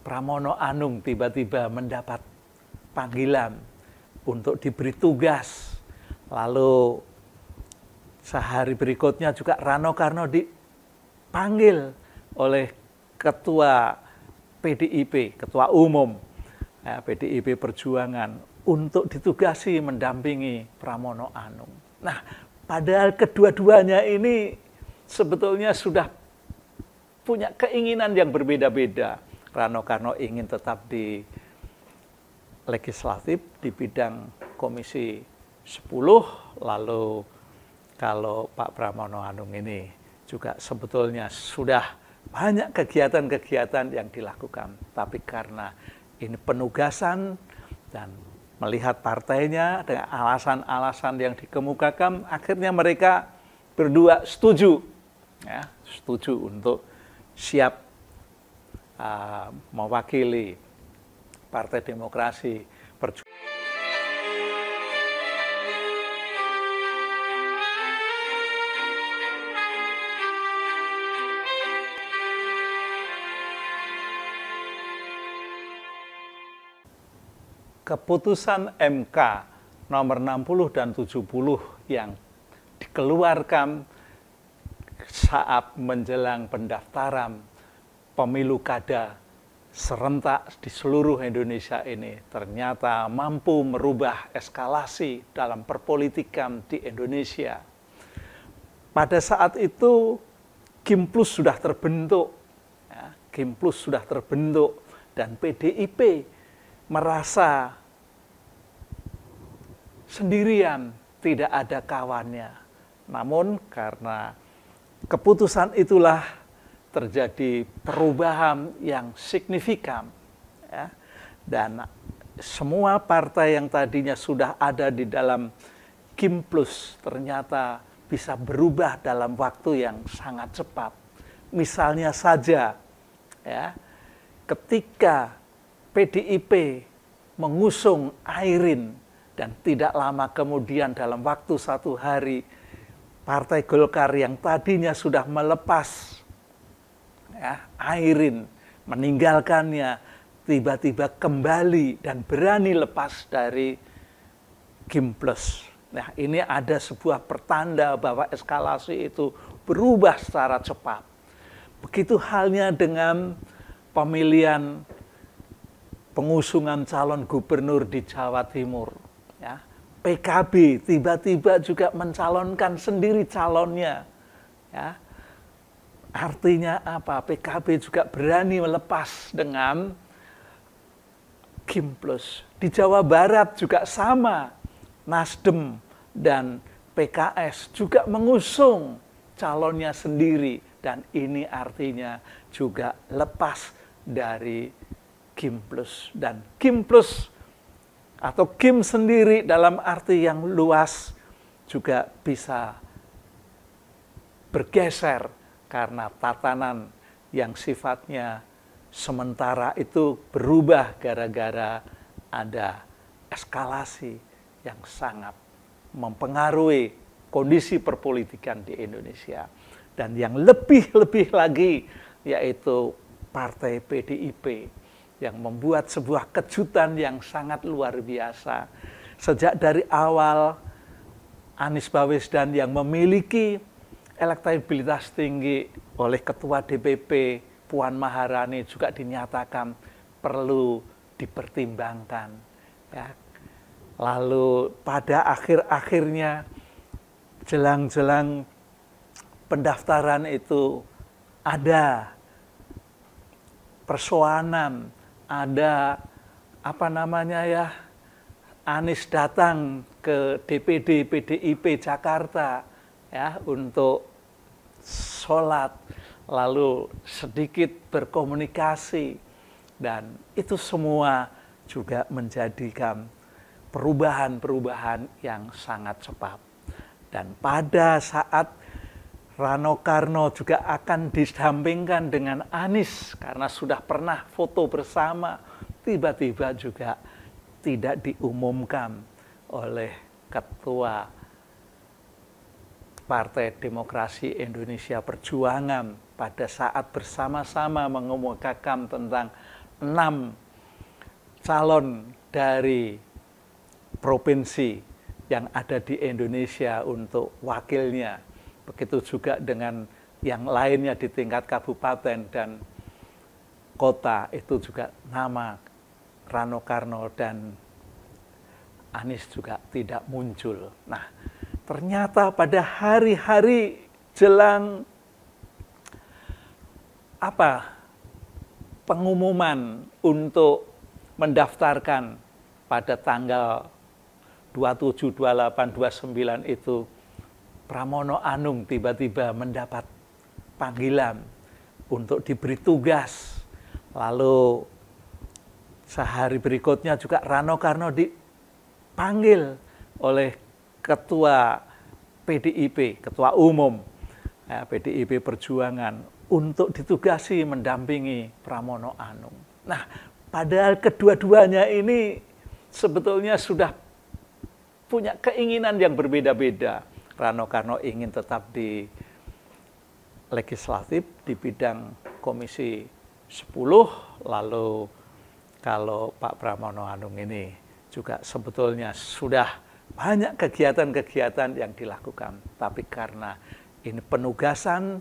Pramono Anung tiba-tiba mendapat panggilan untuk diberi tugas. Lalu sehari berikutnya juga Rano Karno dipanggil oleh Ketua PDIP, Ketua Umum PDIP Perjuangan untuk ditugasi mendampingi Pramono Anung. Nah, padahal kedua-duanya ini sebetulnya sudah punya keinginan yang berbeda-beda. Rano Karno ingin tetap di legislatif di bidang Komisi 10, lalu kalau Pak Pramono Anung ini juga sebetulnya sudah banyak kegiatan-kegiatan yang dilakukan. Tapi karena ini penugasan dan melihat partainya dengan alasan-alasan yang dikemukakan, akhirnya mereka berdua setuju, ya, setuju untuk siap mewakili Partai Demokrasi Perjuangan. Keputusan MK nomor 60 dan 70 yang dikeluarkan saat menjelang pendaftaran pemilu kada serentak di seluruh Indonesia ini ternyata mampu merubah eskalasi dalam perpolitikan di Indonesia. Pada saat itu Gimplus sudah terbentuk, ya, Gimplus sudah terbentuk dan PDIP merasa sendirian, tidak ada kawannya. Namun karena keputusan itulah terjadi perubahan yang signifikan, ya. Dan semua partai yang tadinya sudah ada di dalam Gimplus ternyata bisa berubah dalam waktu yang sangat cepat. Misalnya saja, ya, ketika PDIP mengusung Airin dan tidak lama kemudian dalam waktu 1 hari Partai Golkar yang tadinya sudah melepas, ya, Airin, meninggalkannya, tiba-tiba kembali dan berani lepas dari Gimplus. Nah, ini ada sebuah pertanda bahwa eskalasi itu berubah secara cepat. Begitu halnya dengan pemilihan pengusungan calon gubernur di Jawa Timur. Ya, PKB tiba-tiba juga mencalonkan sendiri calonnya. Ya, artinya apa? PKB juga berani melepas dengan Gimplus. Di Jawa Barat juga sama. Nasdem dan PKS juga mengusung calonnya sendiri. Dan ini artinya juga lepas dari Gimplus. Dan Gimplus atau Gim sendiri dalam arti yang luas juga bisa bergeser karena tatanan yang sifatnya sementara itu berubah gara-gara ada eskalasi yang sangat mempengaruhi kondisi perpolitikan di Indonesia. Dan yang lebih-lebih lagi yaitu Partai PDIP yang membuat sebuah kejutan yang sangat luar biasa. Sejak dari awal Anies Baswedan yang memiliki elektabilitas tinggi oleh Ketua DPP Puan Maharani juga dinyatakan perlu dipertimbangkan. Ya. Lalu pada akhir-akhirnya jelang-jelang pendaftaran itu ada persoalan, ada Anies datang ke DPD PDIP Jakarta, ya, untuk sholat, lalu sedikit berkomunikasi, dan itu semua juga menjadikan perubahan-perubahan yang sangat cepat. Dan pada saat Rano Karno juga akan didampingkan dengan Anies karena sudah pernah foto bersama, tiba-tiba juga tidak diumumkan oleh Ketua Partai Demokrasi Indonesia Perjuangan pada saat bersama-sama mengemukakan tentang 6 calon dari provinsi yang ada di Indonesia untuk wakilnya. Begitu juga dengan yang lainnya di tingkat kabupaten dan kota, itu juga nama Rano Karno dan Anies juga tidak muncul. Nah, ternyata pada hari-hari jelang pengumuman untuk mendaftarkan pada tanggal 27, 28, 29 itu, Pramono Anung tiba-tiba mendapat panggilan untuk diberi tugas. Lalu sehari berikutnya juga Rano Karno dipanggil oleh Ketua PDIP, Ketua Umum PDIP Perjuangan, untuk ditugasi mendampingi Pramono Anung. Nah, padahal kedua-duanya ini sebetulnya sudah punya keinginan yang berbeda-beda. Rano Karno ingin tetap di legislatif di bidang Komisi 10, lalu kalau Pak Pramono Anung ini juga sebetulnya sudah banyak kegiatan-kegiatan yang dilakukan. Tapi karena ini penugasan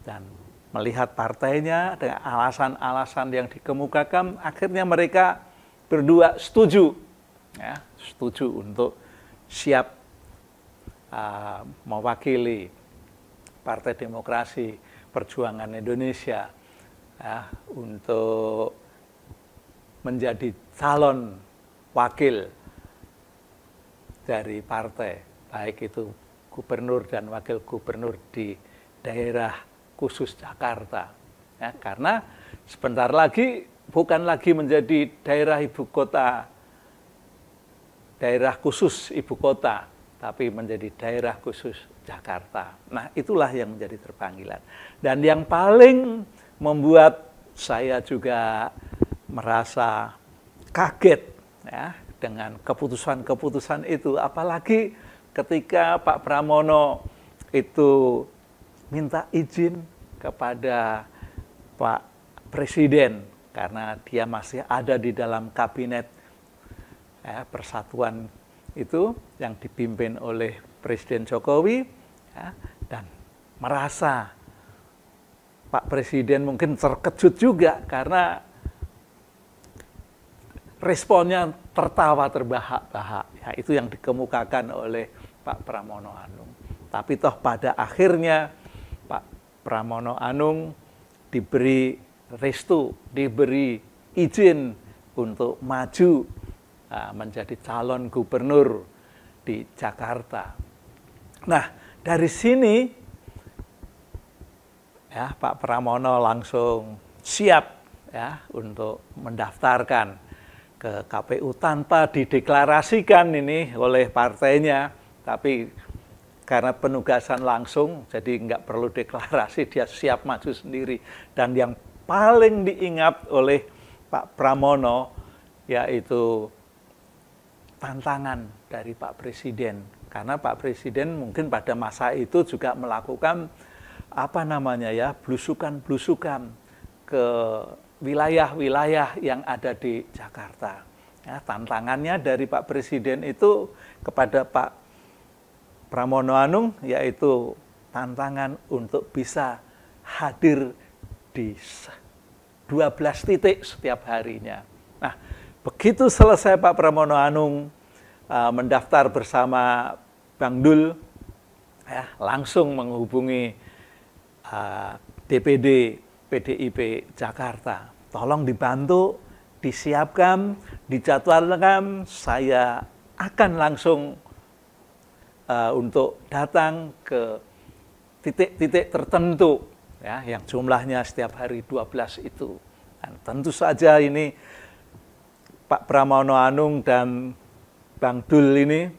dan melihat partainya dengan alasan-alasan yang dikemukakan, akhirnya mereka berdua setuju, setuju untuk siap mewakili Partai Demokrasi Perjuangan Indonesia untuk menjadi calon wakil dari partai, baik itu gubernur dan wakil gubernur di daerah khusus Jakarta. Karena sebentar lagi bukan lagi menjadi daerah ibu kota, daerah khusus ibu kota, tapi menjadi daerah khusus Jakarta. Nah, itulah yang menjadi terpanggilan. Dan yang paling membuat saya juga merasa kaget dengan keputusan-keputusan itu, apalagi ketika Pak Pramono itu minta izin kepada Pak Presiden karena dia masih ada di dalam kabinet persatuan itu yang dipimpin oleh Presiden Jokowi, dan merasa Pak Presiden mungkin terkejut juga karena responnya tertawa terbahak-bahak. Itu yang dikemukakan oleh Pak Pramono Anung. Tapi toh pada akhirnya Pak Pramono Anung diberi restu, diberi izin untuk maju menjadi calon gubernur di Jakarta. Nah, dari sini Pak Pramono langsung siap untuk mendaftarkan ke KPU tanpa dideklarasikan ini oleh partainya, tapi karena penugasan langsung, jadi nggak perlu deklarasi, dia siap maju sendiri. Dan yang paling diingat oleh Pak Pramono yaitu tantangan dari Pak Presiden. Karena Pak Presiden mungkin pada masa itu juga melakukan blusukan-blusukan ke wilayah-wilayah yang ada di Jakarta. Tantangannya dari Pak Presiden itu kepada Pak Pramono Anung yaitu tantangan untuk bisa hadir di 12 titik setiap harinya. Nah, begitu selesai Pak Pramono Anung mendaftar bersama Bang Dul, langsung menghubungi DPD PDIP Jakarta. Tolong dibantu, disiapkan, dijadwalkan, saya akan langsung untuk datang ke titik-titik tertentu yang jumlahnya setiap hari 12 itu. Dan tentu saja ini Pak Pramono Anung dan Bang Dul ini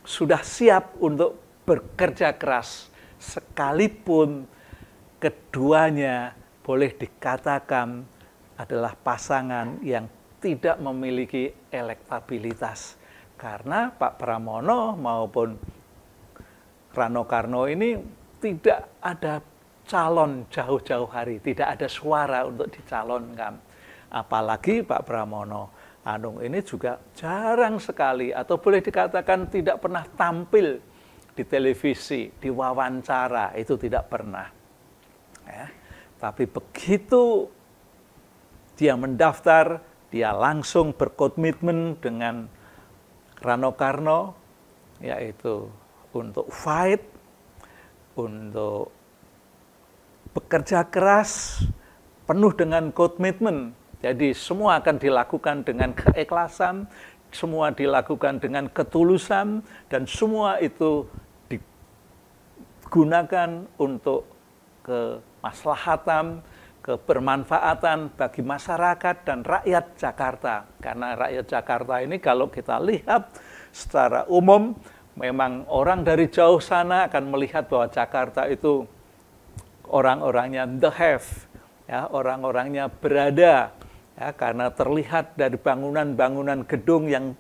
sudah siap untuk bekerja keras, sekalipun keduanya boleh dikatakan adalah pasangan yang tidak memiliki elektabilitas. Karena Pak Pramono maupun Rano Karno ini tidak ada calon jauh-jauh hari, tidak ada suara untuk dicalonkan. apalagi Pak Pramono Anung ini juga jarang sekali atau boleh dikatakan tidak pernah tampil di televisi, di wawancara, itu tidak pernah. Ya. Tapi begitu dia mendaftar, dia langsung berkomitmen dengan Rano Karno, yaitu untuk fight, untuk bekerja keras, penuh dengan komitmen. Jadi semua akan dilakukan dengan keikhlasan, semua dilakukan dengan ketulusan, dan semua itu digunakan untuk kemaslahatan, kebermanfaatan bagi masyarakat dan rakyat Jakarta. Karena rakyat Jakarta ini kalau kita lihat secara umum, memang orang dari jauh sana akan melihat bahwa Jakarta itu orang-orangnya the have, ya, orang-orangnya berada, ya, karena terlihat dari bangunan-bangunan gedung yang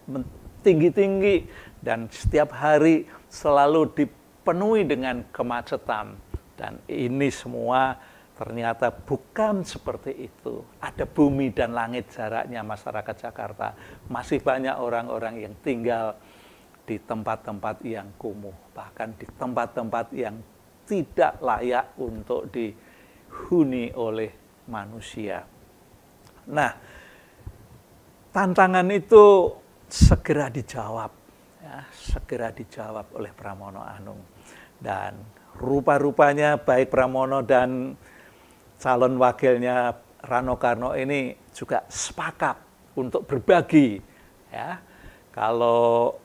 tinggi-tinggi dan setiap hari selalu dipenuhi dengan kemacetan. Dan ini semua ternyata bukan seperti itu. Ada bumi dan langit jaraknya masyarakat Jakarta. Masih banyak orang-orang yang tinggal di tempat-tempat yang kumuh, bahkan di tempat-tempat yang tidak layak untuk dihuni oleh manusia. Nah, tantangan itu segera dijawab, ya, segera dijawab oleh Pramono Anung. Dan rupa-rupanya baik Pramono dan calon wakilnya Rano Karno ini juga sepakat untuk berbagi. Ya, kalau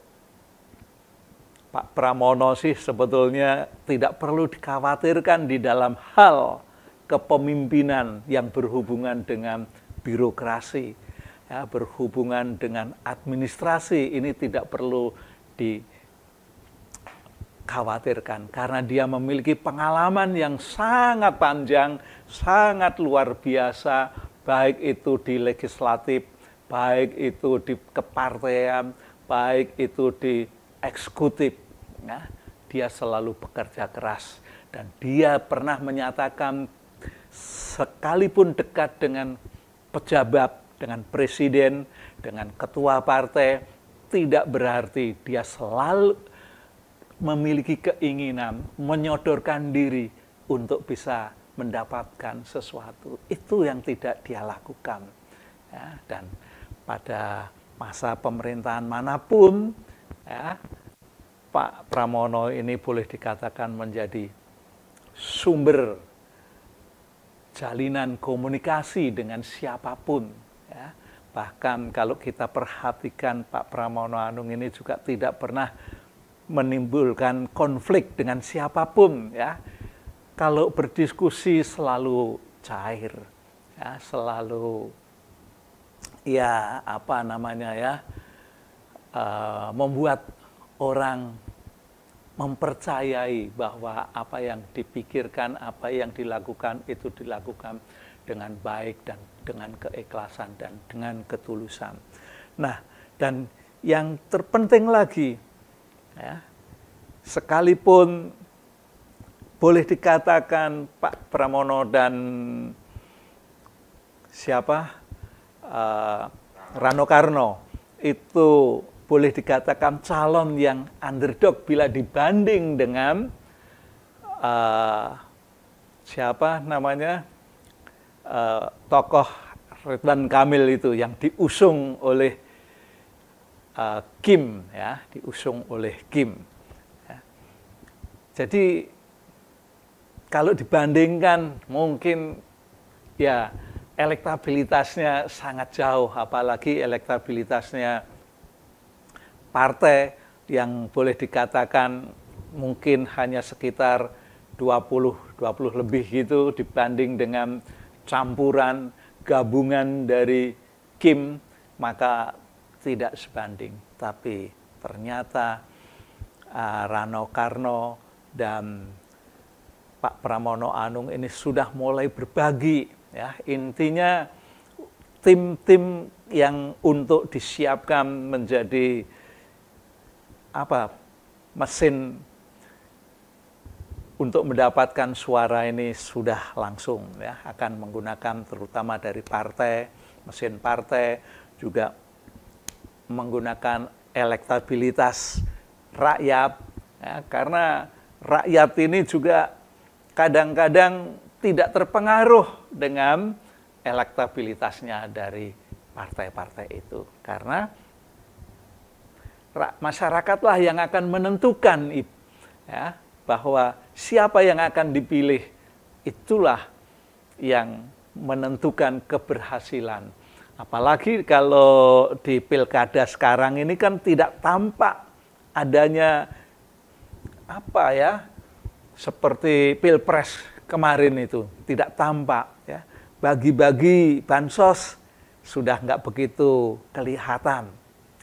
Pak Pramono sih sebetulnya tidak perlu dikhawatirkan di dalam hal kepemimpinan yang berhubungan dengan birokrasi, ya, berhubungan dengan administrasi, ini tidak perlu dikhawatirkan karena dia memiliki pengalaman yang sangat panjang, sangat luar biasa, baik itu di legislatif, baik itu di kepartean, baik itu di eksekutif. Ya, dia selalu bekerja keras dan dia pernah menyatakan sekalipun dekat dengan pejabat, dengan presiden, dengan ketua partai, tidak berarti dia selalu memiliki keinginan menyodorkan diri untuk bisa mendapatkan sesuatu. Itu yang tidak dia lakukan. Ya, dan pada masa pemerintahan manapun, ya, Pak Pramono ini boleh dikatakan menjadi sumber jalinan komunikasi dengan siapapun. Ya. Bahkan kalau kita perhatikan Pak Pramono Anung ini juga tidak pernah menimbulkan konflik dengan siapapun. Ya. Kalau berdiskusi selalu cair, ya, selalu ya apa namanya ya, membuat orang mempercayai bahwa apa yang dipikirkan, apa yang dilakukan itu dilakukan dengan baik dan dengan keikhlasan dan dengan ketulusan. Nah, dan yang terpenting lagi, ya, sekalipun boleh dikatakan Pak Pramono dan Rano Karno itu boleh dikatakan calon yang underdog bila dibanding dengan tokoh Ridwan Kamil itu yang diusung oleh Kim, ya, diusung oleh Kim. Ya. Jadi kalau dibandingkan mungkin ya elektabilitasnya sangat jauh, apalagi elektabilitasnya partai yang boleh dikatakan mungkin hanya sekitar 20 lebih gitu dibanding dengan campuran gabungan dari Kim, maka tidak sebanding. Tapi ternyata Rano Karno dan Pak Pramono Anung ini sudah mulai berbagi, ya. Intinya tim-tim yang untuk disiapkan menjadi mesin untuk mendapatkan suara ini sudah langsung, ya, akan menggunakan terutama dari partai mesin partai juga menggunakan elektabilitas rakyat, ya, karena rakyat ini juga kadang-kadang tidak terpengaruh dengan elektabilitasnya dari partai-partai itu, karena masyarakatlah yang akan menentukan, ya, bahwa siapa yang akan dipilih, itulah yang menentukan keberhasilan. Apalagi kalau di pilkada sekarang ini kan tidak tampak adanya apa ya, seperti pilpres kemarin itu, tidak tampak, ya. Bagi-bagi bansos sudah nggak begitu kelihatan,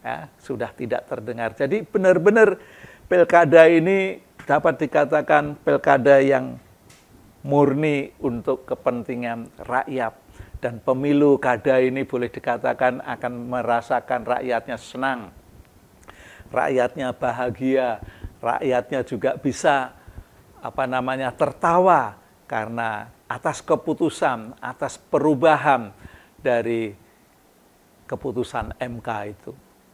ya, sudah tidak terdengar. Jadi benar-benar pilkada ini dapat dikatakan pilkada yang murni untuk kepentingan rakyat. Dan pemilu kada ini boleh dikatakan akan merasakan rakyatnya senang, rakyatnya bahagia, rakyatnya juga bisa tertawa karena atas keputusan, atas perubahan dari keputusan MK itu.